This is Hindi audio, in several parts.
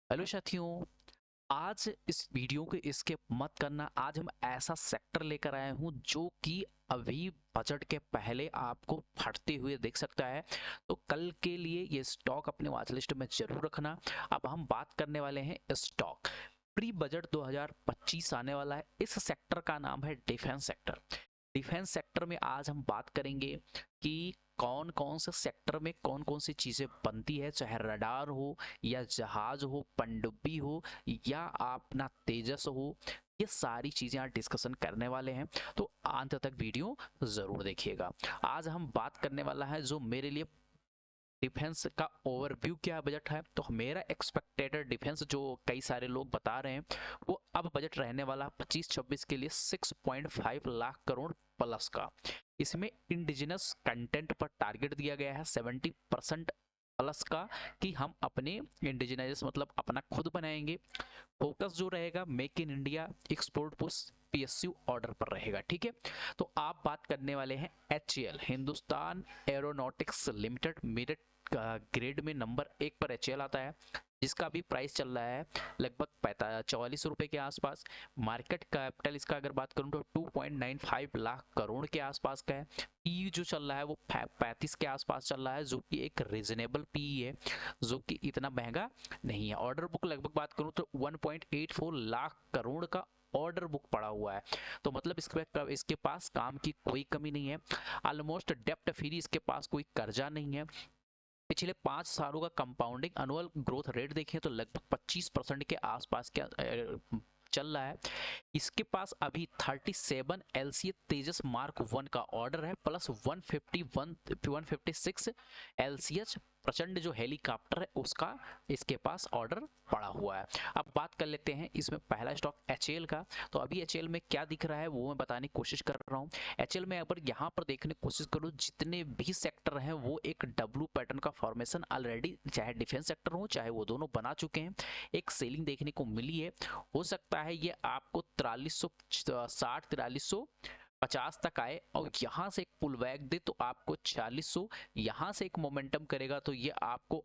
हेलो साथियों। आज इस वीडियो को स्किप मत करना। आज हम ऐसा सेक्टर लेकर आए हूँ जो कि अभी बजट के पहले आपको फटते हुए दिख सकता है। तो कल के लिए ये स्टॉक अपने वॉच लिस्ट में जरूर रखना। अब हम बात करने वाले हैं स्टॉक प्री बजट 2025 आने वाला है। इस सेक्टर का नाम है डिफेंस सेक्टर। डिफेंस सेक्टर में आज हम बात करेंगे कि कौन कौन से सेक्टर में कौन कौन सी चीज़ें बनती है, चाहे रडार हो या जहाज हो, पनडुब्बी हो या अपना तेजस हो। ये सारी चीज़ें आज डिस्कशन करने वाले हैं, तो अंत तक वीडियो ज़रूर देखिएगा। आज हम बात करने वाला है जो मेरे लिए डिफेंस का ओवरव्यू क्या बजट है। तो मेरा एक्सपेक्टेड डिफेंस जो कई सारे लोग बता रहे हैं वो अब बजट रहने वाला 25-26 के लिए 6.5 लाख करोड़ प्लस का। इसमें इंडिजिनस कंटेंट पर टारगेट दिया गया है 70% प्लस का, कि हम अपने इंडिजिनस मतलब अपना खुद बनाएंगे। फोकस जो रहेगा make in India, export push, PSU order पर रहेगा। ठीक है, तो आप बात करने वाले हैं HAL, Hindustan aeronautics limited. Merit grade में नंबर 1 पर एचएएल आता है, जिसका भी प्राइस चल रहा है लगभग 44 रुपए के आसपास। मार्केट कैपिटल इसका अगर बात करूं तो 2.95 लाख करोड़ के आसपास का है। पी जो चल रहा है वो 35 के आसपास चल रहा है, जो कि एक रीजनेबल पी है, जो कि इतना महंगा नहीं है। ऑर्डर बुक लगभग बात करूं तो 1.84 लाख करोड़ का ऑर्डर बुक पड़ा हुआ है। तो मतलब इसके पास काम की कोई कमी नहीं है। ऑलमोस्ट डेप्ट फ्री, इसके पास कोई कर्जा नहीं है। पिछले 5 सालों का कंपाउंडिंग एनुअल ग्रोथ रेट देखें तो लगभग 25% के आसपास के चल रहा है। इसके पास अभी 37 एलसीए तेजस मार्क 1 का ऑर्डर है, प्लस 156 एलसीएच प्रचंड जो हेलीकॉप्टर है उसका इसके पास ऑर्डर पड़ा हुआ है। अब बात कर लेते हैं इसमें पहला स्टॉक एचएएल का। तो अभी एचएएल में क्या दिख रहा है वो मैं बताने की कोशिश कर रहा हूँ। एचएएल में अगर यहाँ पर देखने की कोशिश करूँ, जितने भी सेक्टर हैं वो एक डब्लू पैटर्न का फॉर्मेशन ऑलरेडी, चाहे डिफेंस सेक्टर हो चाहे वो दोनों बना चुके हैं। एक सेलिंग देखने को मिली है। हो सकता है ये आपको 4360 4350 तक आए और यहाँ से एक पुल बैक दे तो आपको 4600, यहाँ से एक मोमेंटम करेगा तो ये आपको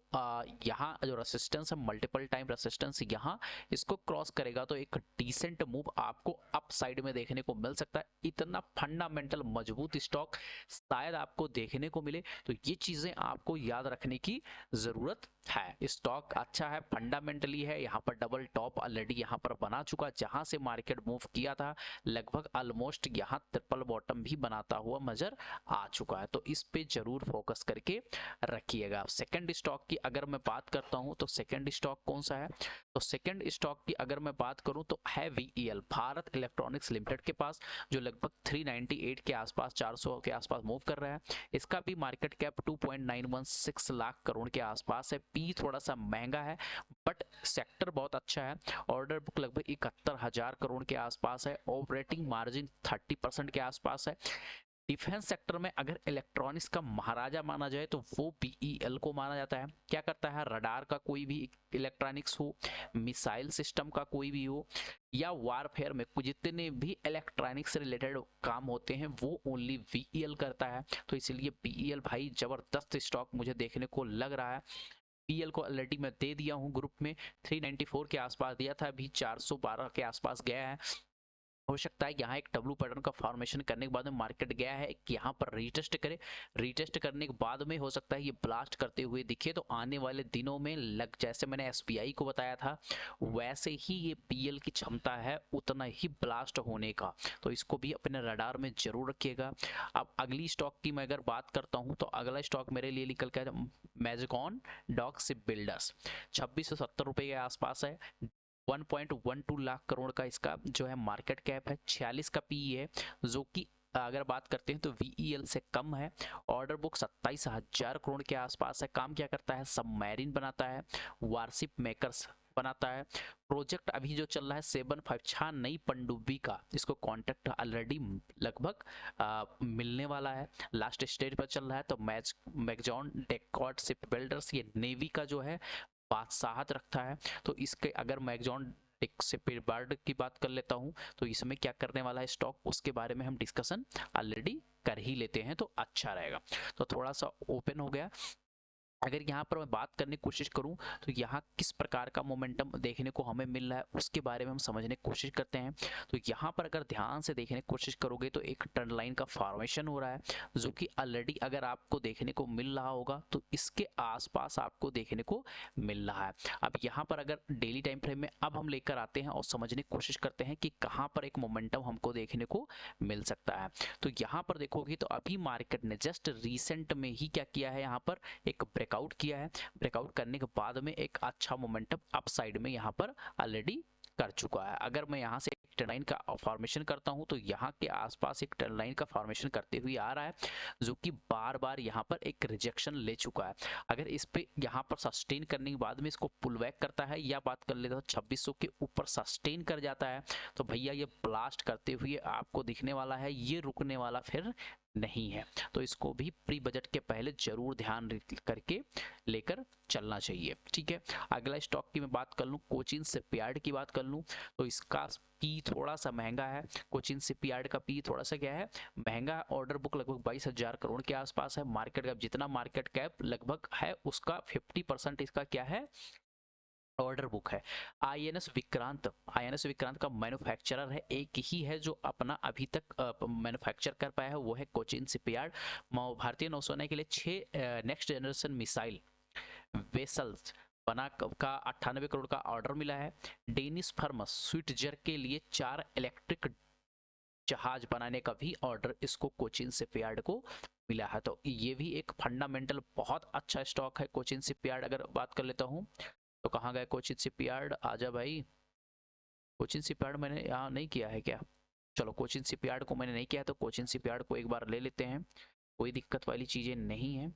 यहाँ जो रेसिस्टेंस है, मल्टीपल टाइम रेसिस्टेंस, यहाँ इसको क्रॉस करेगा तो एक डिसेंट मूव आपको अप साइड में देखने को मिल सकता है। इतना फंडामेंटल मजबूत स्टॉक शायद आपको देखने को मिले, तो ये चीजें आपको याद रखने की जरूरत है। स्टॉक अच्छा है, फंडामेंटली है। यहाँ पर डबल टॉप ऑलरेडी यहाँ पर बना चुका, जहां से मार्केट मूव किया था लगभग ऑलमोस्ट यहाँ ट्रिपल बॉटम भी बनाता हुआ नजर आ चुका है। तो इस पे जरूर फोकस करके रखिएगा। सेकंड स्टॉक की अगर मैं बात करता हूँ तो सेकंड स्टॉक कौन सा है, तो सेकंड स्टॉक की अगर मैं बात करूँ तो है वीईएल, भारत इलेक्ट्रॉनिक्स लिमिटेड के पास, जो लगभग 398 के आसपास 400 के आसपास मूव कर रहा है। इसका भी मार्केट कैप 2.916 लाख करोड़ के आसपास है। पी थोड़ा सा महंगा है बट सेक्टर बहुत अच्छा है। ऑर्डर बुक लगभग 71,000 करोड़ के आसपास है। ऑपरेटिंग मार्जिन 30% के आसपास है। डिफेंस सेक्टर में अगर इलेक्ट्रॉनिक्स का महाराजा माना जाए तो वो बीईएल को माना जाता है। क्या करता है, रडार का कोई भी इलेक्ट्रॉनिक्स हो, मिसाइल सिस्टम का कोई भी हो, या वारफेयर में जितने भी इलेक्ट्रॉनिक्स से रिलेटेड काम होते हैं वो ओनली वीईएल करता है। तो इसलिए बीईएल भाई जबरदस्त स्टॉक मुझे देखने को लग रहा है। पीएल को ऑलरेडी मैं दे दिया हूँ ग्रुप में, 394 के आसपास दिया था, अभी 412 के आसपास गया है। हो सकता है यहाँ एक डब्लू पैटर्न का फॉर्मेशन करने के बाद में मार्केट गया है कि यहाँ पर रीटेस्ट करे। रीटेस्ट करने के बाद में हो सकता है ये ब्लास्ट करते हुए दिखे, तो आने वाले दिनों में लग, जैसे मैंने एसबीआई को बताया था वैसे ही ये पीएल की क्षमता है उतना ही ब्लास्ट होने का। तो इसको भी अपने रडार में जरूर रखिएगा। अब अगली स्टॉक की मैं अगर बात करता हूँ तो अगला स्टॉक मेरे लिए निकल के मैजिकॉन डॉक शिप बिल्डर्स, 2670 रुपये के आसपास है। 1.12 लाख करोड़ का इसका जो है मार्केट कैप है, 46 का पीई है, जो कि अगर बात करते हैं तो वीईएल से कम है। ऑर्डर बुक 27,000 करोड़ के आसपास है। काम क्या करता है, सबमरीन बनाता है, वारशिप मेकर्स बनाता है। प्रोजेक्ट अभी जो चल रहा है 756 नई पनडुब्बी का, इसको कॉन्ट्रैक्ट ऑलरेडी लगभग मिलने वाला है, लास्ट स्टेज पर चल रहा है। तो मैगजॉन डेकॉर्ड शिप बिल्डर्स ये नेवी का जो है बादशाहत रखता है। तो इसके अगर मैगजॉन से बर्ड की बात कर लेता हूं तो इसमें क्या करने वाला है स्टॉक, उसके बारे में हम डिस्कशन ऑलरेडी कर ही लेते हैं तो अच्छा रहेगा। तो थोड़ा सा ओपन हो गया। अगर यहाँ पर मैं बात करने की कोशिश करूँ तो यहाँ किस प्रकार का मोमेंटम देखने को हमें मिल रहा है उसके बारे में हम समझने की कोशिश करते हैं। तो यहाँ पर अगर ध्यान से देखने की कोशिश करोगे तो एक ट्रेंड लाइन का फॉर्मेशन हो रहा है, जो कि ऑलरेडी अगर आपको देखने को मिल रहा होगा तो इसके आसपास आपको देखने को मिल रहा है। अब यहाँ पर अगर डेली टाइम फ्रेम में अब हम लेकर आते हैं और समझने की कोशिश करते हैं कि कहाँ पर एक मोमेंटम हमको देखने को मिल सकता है। तो यहाँ पर देखोगे तो अभी मार्केट ने जस्ट रिसेंट में ही क्या किया है, यहाँ पर एक ब्रेकआउट किया है। ब्रेकआउट करने के बाद में एक अच्छा मोमेंटम अप साइड में यहाँ पर ऑलरेडी कर चुका है। अगर मैं यहाँ से एक ट्रेंड लाइन का फॉर्मेशन करता हूँ तो यहाँ के आसपास एक ट्रेंड लाइन का फॉर्मेशन करते हुए आ रहा है, जो कि बार बार यहाँ पर एक रिजेक्शन ले चुका है। अगर इस पे यहाँ पर सस्टेन करने के बाद में इसको पुल बैक करता है या बात कर लेता हूँ 2600 के ऊपर सस्टेन कर जाता है तो भैया ये ब्लास्ट करते हुए आपको दिखने वाला है, ये रुकने वाला फिर नहीं है। तो इसको भी प्री बजट के पहले जरूर ध्यान करके लेकर चलना चाहिए। ठीक है, अगला स्टॉक की मैं बात कर लूँ, कोचिन शिपयार्ड की बात कर लूँ तो इसका पी थोड़ा सा महंगा है। कोचिन शिपयार्ड का पी थोड़ा सा क्या है, महंगा। ऑर्डर बुक लगभग 22,000 करोड़ के आसपास है। मार्केट कैप जितना मार्केट कैप लगभग है उसका 50% इसका क्या है, ऑर्डर बुक है। आईएनएस विक्रांत का मैन्युफैक्चरर है, एक ही है जो अपना अभी तक मैन्युफैक्चर कर पाया है, वो है कोचिन शिपयार्ड। भारतीय नौसेना के लिए 6 नेक्स्ट जनरेशन मिसाइल वेसल्स बना का 98 करोड़ का ऑर्डर मिला है। डेनिस फर्मस स्विट्जर के लिए 4 इलेक्ट्रिक जहाज बनाने का भी ऑर्डर इसको कोचिन शिपयार्ड को मिला है। तो ये भी एक फंडामेंटल बहुत अच्छा स्टॉक है कोचिन शिपयार्ड। अगर बात कर लेता हूँ तो कहाँ गए कोचिन शिपयार्ड, आजा भाई। कोचिन शिपयार्ड मैंने यहाँ नहीं किया है क्या, चलो कोचिन शिपयार्ड को मैंने नहीं किया तो कोचिन शिपयार्ड को एक बार ले लेते हैं, कोई दिक्कत वाली चीजें नहीं है।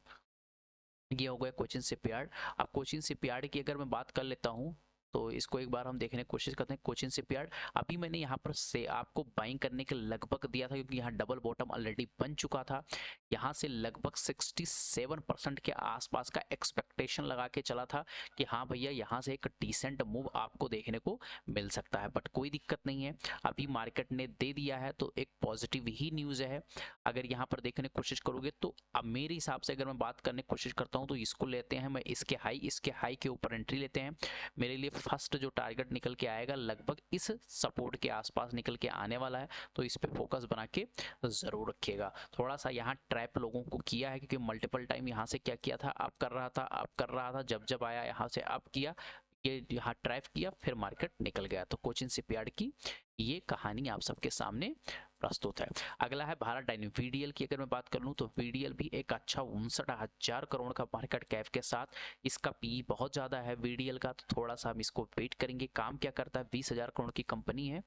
ये हो गया कोचिन शिपयार्ड। अब कोचिन शिपयार्ड की अगर मैं बात कर लेता हूँ तो इसको एक बार हम देखने की कोशिश करते हैं। कोचिन शिपयार्ड अभी मैंने यहाँ पर से आपको बाइंग करने के लगभग दिया था क्योंकि यहाँ डबल बॉटम ऑलरेडी बन चुका था। यहाँ से लगभग 67% के आसपास का एक्सपेक्टेशन लगा के चला था कि हाँ भैया यहाँ से एक डिसेंट मूव आपको देखने को मिल सकता है, बट कोई दिक्कत नहीं है, अभी मार्केट ने दे दिया है तो एक पॉजिटिव ही न्यूज़ है। अगर यहाँ पर देखने की कोशिश करोगे तो अब मेरे हिसाब से अगर मैं बात करने की कोशिश करता हूँ तो इसको लेते हैं, मैं इसके हाई के ऊपर एंट्री लेते हैं। मेरे लिए फर्स्ट जो टारगेट निकल के आएगा लगभग इस सपोर्ट के आसपास निकल के आने वाला है, तो इस पे फोकस बना के जरूर रखिएगा। थोड़ा सा यहाँ ट्रैप लोगों को किया है क्योंकि मल्टीपल टाइम यहाँ से क्या किया था, अप कर रहा था, जब आया यहाँ से अप किया, ये यहाँ ट्रैप किया, फिर मार्केट निकल गया। तो कोचिन शिपयार्ड की ये कहानी आप सबके सामने प्रस्तुत है। अगला है भारत डायनेमिक वीडीएल की अगर मैं बात कर लूँ तो वीडीएल भी एक अच्छा 59,000 करोड़ का मार्केट कैप के साथ, इसका पी बहुत ज़्यादा है वीडीएल का, तो थोड़ा सा हम इसको वेट करेंगे। काम क्या करता है, 20,000 करोड़ की कंपनी है,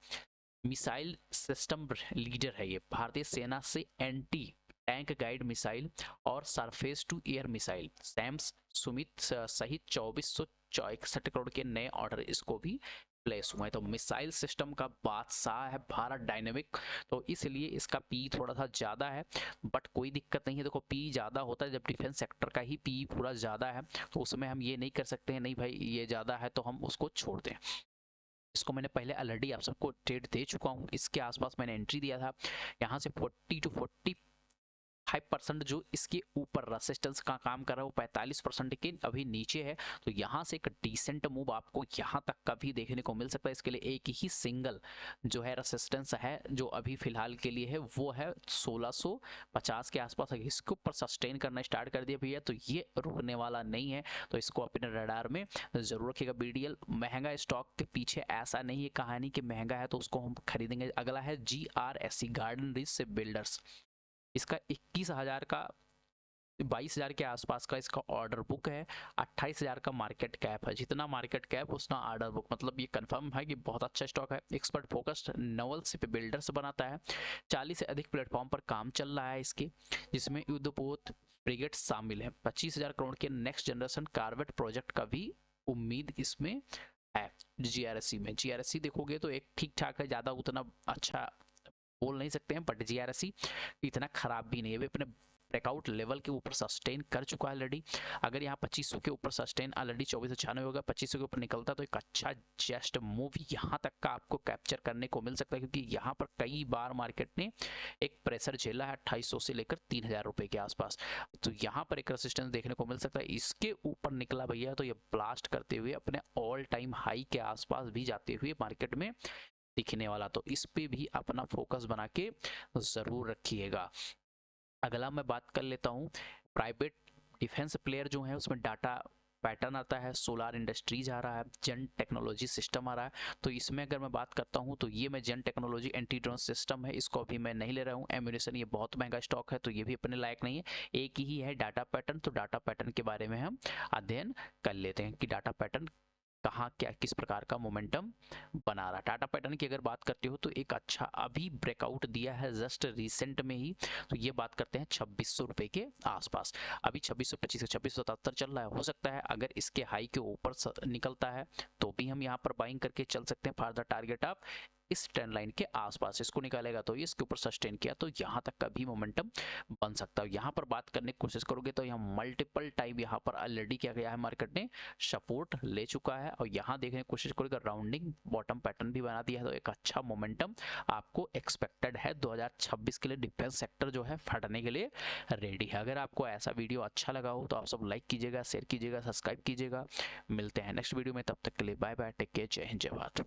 मिसाइल सिस्टम लीडर है ये, भारतीय सेना से एंटी टैंक गाइड मिसाइल और surface to air missile SAMs सुमित सहित 2461 करोड़ के नए ऑर्डर इसको भी प्लेस हुए हैं। तो मिसाइल सिस्टम का बादशाह है भारत डायनेमिक, तो इसलिए इसका पी थोड़ा सा ज़्यादा है, बट कोई दिक्कत नहीं है। देखो पी ज़्यादा होता है जब डिफेंस सेक्टर का ही पी पूरा ज़्यादा है, तो उसमें हम ये नहीं कर सकते हैं नहीं भाई ये ज़्यादा है तो हम उसको छोड़ दें। इसको मैंने पहले ऑलरेडी आप सबको ट्रेड दे चुका हूँ, इसके आसपास मैंने एंट्री दिया था। यहाँ से 40 to 45% जो इसके ऊपर रेसिस्टेंस का काम कर रहा है वो 45% के अभी नीचे है, तो यहाँ से एक डिसेंट मूव आपको यहाँ तक का भी देखने को मिल सकता है। इसके लिए एक ही सिंगल जो है रेसिस्टेंस है जो अभी फिलहाल के लिए है वो है 1650 के आसपास। इसके ऊपर सस्टेन करना स्टार्ट कर दिया भैया तो ये रुकने वाला नहीं है, तो इसको अपने रडार में जरूर रखिएगा। बीडीएल महंगा स्टॉक के पीछे ऐसा नहीं है कहानी कि महंगा है तो उसको हम खरीदेंगे। अगला है GRSC गार्डन रिच बिल्डर्स, इसका 21,000 का 22,000 के आसपास का इसका ऑर्डर बुक है, 28,000 का मार्केट कैप है। जितना मार्केट कैप उतना ऑर्डर बुक, मतलब ये कंफर्म है कि बहुत अच्छा स्टॉक है। Expert focused Naval ship builders बनाता है, 40 से अधिक प्लेटफॉर्म पर काम चल रहा है इसके, जिसमें युद्धपोत फ्रिगेट शामिल है। 25,000 करोड़ के नेक्स्ट जनरेशन कार्वेट प्रोजेक्ट का भी उम्मीद इसमें है। GRSC देखोगे तो एक ठीक ठाक है, ज़्यादा उतना अच्छा बोल नहीं सकते हैं, बट GRSC इतना खराब भी नहीं है। वे अपने ब्रेकआउट लेवल के ऊपर सस्टेन कर चुका है ऑलरेडी। अगर यहाँ 2500 के ऊपर सस्टेन ऑलरेडी 2496 होगा, 2500 के ऊपर निकलता तो एक अच्छा जस्ट मूव यहाँ तक का आपको कैप्चर करने को मिल सकता है, क्योंकि यहाँ पर कई बार मार्केट ने एक प्रेशर झेला है 2800 से लेकर 3000 रुपए के आसपास। तो यहाँ पर एक रेसिस्टेंस देखने को मिल सकता है। इसके ऊपर निकला भैया तो ये ब्लास्ट करते हुए अपने ऑल टाइम हाई के आसपास भी जाते हुए मार्केट में दिखने वाला, तो इस पे भी अपना फोकस बना के जरूर रखिएगा। अगला मैं बात कर लेता हूँ प्राइवेट डिफेंस प्लेयर जो है, उसमें डाटा पैटर्न आता है, सोलार इंडस्ट्रीज आ रहा है, जेन टेक्नोलॉजी सिस्टम आ रहा है। तो इसमें अगर मैं बात करता हूं तो ये मैं जेन टेक्नोलॉजी एंटी ड्रोन सिस्टम है, इसको अभी मैं नहीं ले रहा हूं। एम्यूनेशन ये बहुत महंगा स्टॉक है तो ये भी अपने लायक नहीं है। एक ही है डाटा पैटर्न, तो डाटा पैटर्न के बारे में हम अध्ययन कर लेते हैं कि डाटा पैटर्न कहाँ क्या किस प्रकार का मोमेंटम बना रहा है। टाटा पैटर्न की अगर बात करते हो तो एक अच्छा अभी ब्रेकआउट दिया है जस्ट रिसेंट में ही, तो ये बात करते हैं 2600 रुपए के आसपास। अभी 2625 से 2677 चल रहा है। हो सकता है अगर इसके हाई के ऊपर निकलता है तो भी हम यहाँ पर बाइंग करके चल सकते हैं। फर्दर टारगेट आप इस ट्रेंड लाइन के आसपास इसको निकालेगा तो इसके ऊपर सस्टेन किया तो यहाँ तक का भी मोमेंटम बन सकता है। यहाँ पर बात करने की कोशिश करोगे तो यहाँ मल्टीपल टाइम यहाँ पर ऑलरेडी क्या गया है, मार्केट ने सपोर्ट ले चुका है और यहाँ देखने की कोशिश करोगे राउंडिंग बॉटम पैटर्न भी बना दिया है, तो एक अच्छा मोमेंटम आपको एक्सपेक्टेड है। 2026 के लिए डिफेंस सेक्टर जो है फटने के लिए रेडी है। अगर आपको ऐसा वीडियो अच्छा लगा हो तो आप सब लाइक कीजिएगा, शेयर कीजिएगा, सब्सक्राइब कीजिएगा। मिलते हैं नेक्स्ट वीडियो में, तब तक के लिए बाय बाय, टेक केयर, जय हिंद, जय भारत।